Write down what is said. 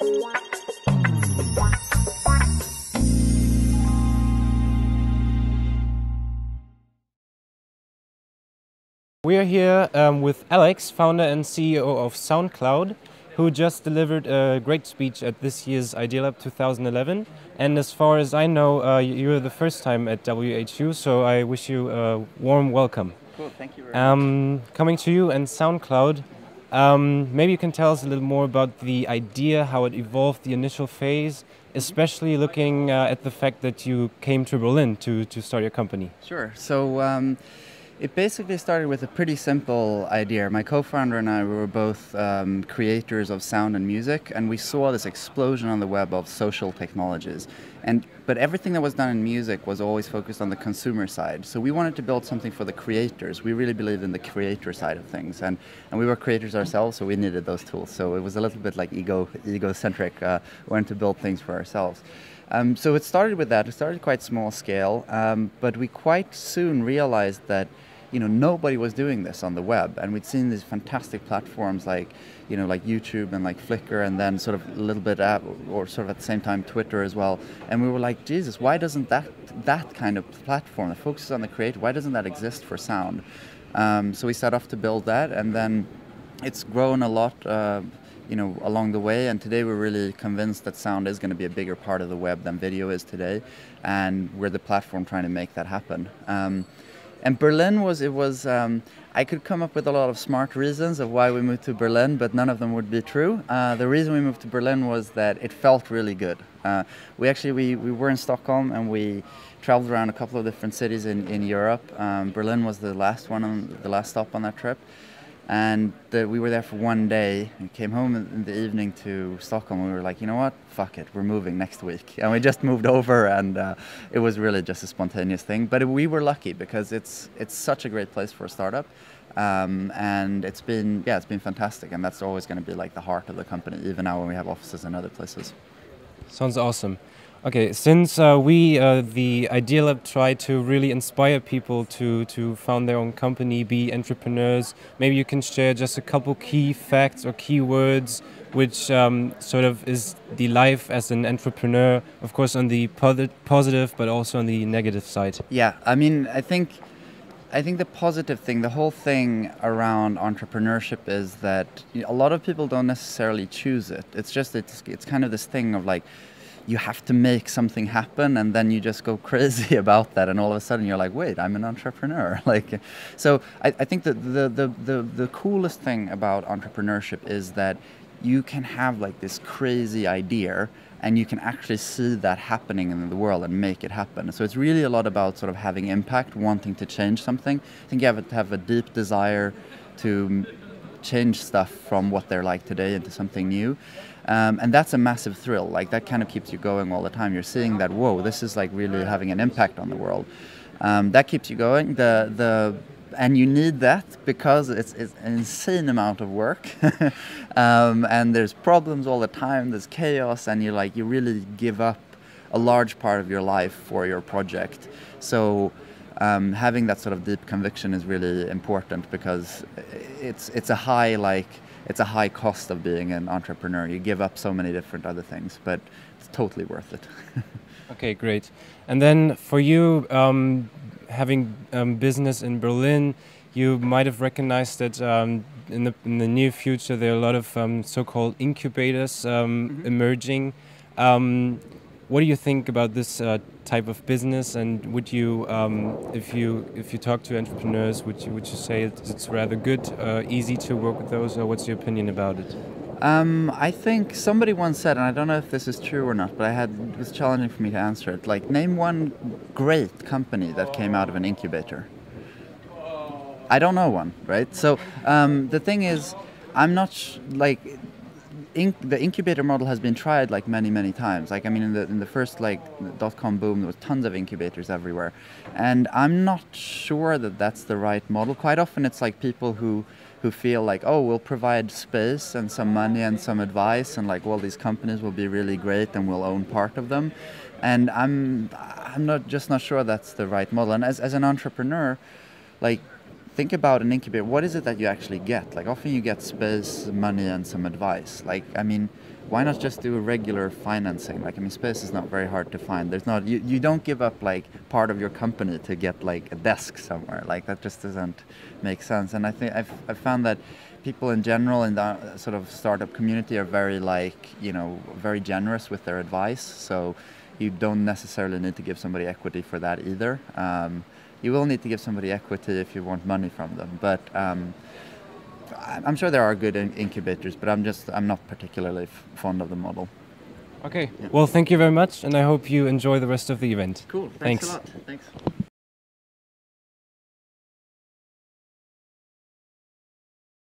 We are here with Alex, founder and CEO of SoundCloud, who just delivered a great speech at this year's IdeaLab 2011. And as far as I know, you're the first time at WHU, so I wish you a warm welcome. Cool, thank you very much. Coming to you and SoundCloud, maybe you can tell us a little more about the idea, how it evolved, the initial phase, especially looking at the fact that you came to Berlin to start your company. Sure. So it basically started with a pretty simple idea. My co-founder and I were both creators of sound and music, and we saw this explosion on the web of social technologies. But everything that was done in music was always focused on the consumer side. So we wanted to build something for the creators. We really believed in the creator side of things. And we were creators ourselves, so we needed those tools. So it was a little bit like egocentric. We wanted to build things for ourselves. So it started with that. It started quite small scale, but we quite soon realized that nobody was doing this on the web, and we'd seen these fantastic platforms like YouTube and like Flickr, and then sort of a little bit or sort of at the same time Twitter as well. And we were like, Jesus, why doesn't that kind of platform that focuses on the creator, why doesn't that exist for sound? So we set off to build that, and then it's grown a lot along the way, and today we're really convinced that sound is going to be a bigger part of the web than video is today, and we're the platform trying to make that happen. And Berlin I could come up with a lot of smart reasons of why we moved to Berlin, but none of them would be true. The reason we moved to Berlin was that it felt really good. We were in Stockholm, and we traveled around a couple of different cities in Europe. Berlin was the last stop on that trip. And we were there for one day and came home in the evening to Stockholm. We were like, you know what, fuck it, we're moving next week. And we just moved over, and it was really just a spontaneous thing. But we were lucky because it's such a great place for a startup. And it's been fantastic. And that's always going to be like the heart of the company, even now when we have offices in other places. Sounds awesome. Okay, since we, the IdeaLab, try to really inspire people to found their own company, be entrepreneurs, maybe you can share just a couple key facts or keywords which sort of is the life as an entrepreneur, of course on the positive but also on the negative side. Yeah, I mean, I think the positive thing, the whole thing around entrepreneurship is that a lot of people don't necessarily choose it. It's kind of this thing of like, you have to make something happen, and then you just go crazy about that, and all of a sudden you're like, wait, I'm an entrepreneur. So I think that the coolest thing about entrepreneurship is that you can have like this crazy idea, and you can actually see that happening in the world and make it happen. So it's really a lot about sort of having impact, wanting to change something. I think you have to have a deep desire to change stuff from what they're like today into something new. And that's a massive thrill. Like, that kind of keeps you going all the time. You're seeing that, whoa, this is like really having an impact on the world. That keeps you going. And you need that because it's an insane amount of work. And there's problems all the time, there's chaos, and you really give up a large part of your life for your project. So having that sort of deep conviction is really important, because it's a high cost of being an entrepreneur. You give up so many different other things, but it's totally worth it. Okay, great. And then for you, having business in Berlin, you might have recognized that in the near future there are a lot of so-called incubators emerging. What do you think about this type of business? And would you, if you talk to entrepreneurs, would you say it's rather good, easy to work with those, or what's your opinion about it? I think somebody once said, and I don't know if this is true or not, but it was challenging for me to answer it. Like, name one great company that came out of an incubator. I don't know one, right? So the thing is, I'm not the incubator model has been tried like many times. Like, I mean, in the first .com boom, there was tons of incubators everywhere, and I'm not sure that that's the right model. Quite often, it's like people who feel like, oh, we'll provide space and some money and some advice, and like, well, these companies will be really great and we'll own part of them. And I'm not sure that's the right model. And as an entrepreneur, like, think about an incubator. What is it that you actually get? Like, often you get space, money, and some advice. Like, I mean, why not just do a regular financing? Like, I mean, space is not very hard to find. There's not, you don't give up like part of your company to get like a desk somewhere. Like, that just doesn't make sense. And I think I've found that people in general in the sort of startup community are very like, very generous with their advice. So you don't necessarily need to give somebody equity for that either. You will need to give somebody equity if you want money from them. But I'm sure there are good incubators, but I'm not particularly fond of the model. Okay. Yeah. Well, thank you very much, and I hope you enjoy the rest of the event. Cool. Thanks a lot. Thanks.